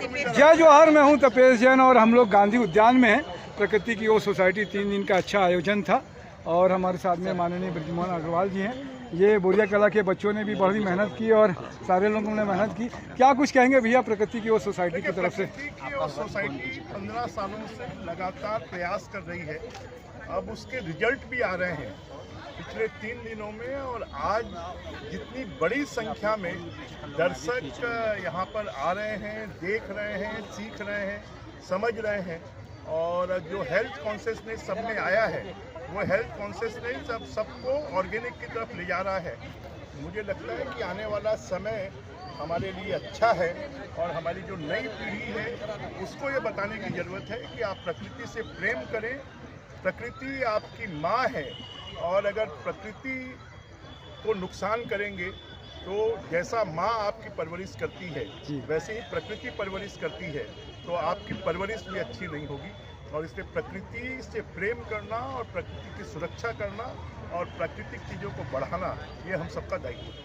जय जवाहर, मैं हूं तपेश जैन और हम लोग गांधी उद्यान में हैं। प्रकृति की ओर सोसाइटी 3 दिन का अच्छा आयोजन था और हमारे साथ में माननीय ब्रजमोहन अग्रवाल जी हैं। ये बोरिया कला के बच्चों ने भी बड़ी मेहनत की और सारे लोगों ने मेहनत की। क्या कुछ कहेंगे भैया प्रकृति की ओर सोसाइटी की तरफ से? प्रकृति की ओर सोसाइटी 15 सालों से लगातार प्रयास कर रही है। अब उसके रिजल्ट भी आ रहे हैं पिछले 3 दिनों में, और आज जितनी बड़ी संख्या में दर्शक यहाँ पर आ रहे हैं, देख रहे हैं, सीख रहे हैं, समझ रहे हैं, और जो हेल्थ कॉन्शियसनेस सब में आया है वो हेल्थ कॉन्शियसनेस अब सबको ऑर्गेनिक की तरफ ले जा रहा है। मुझे लगता है कि आने वाला समय हमारे लिए अच्छा है और हमारी जो नई पीढ़ी है उसको ये बताने की ज़रूरत है कि आप प्रकृति से प्रेम करें। प्रकृति आपकी माँ है और अगर प्रकृति को नुकसान करेंगे तो जैसा माँ आपकी परवरिश करती है वैसे ही प्रकृति परवरिश करती है, तो आपकी परवरिश भी अच्छी नहीं होगी। और इसलिए प्रकृति से प्रेम करना और प्रकृति की सुरक्षा करना और प्राकृतिक चीज़ों को बढ़ाना ये हम सबका दायित्व है।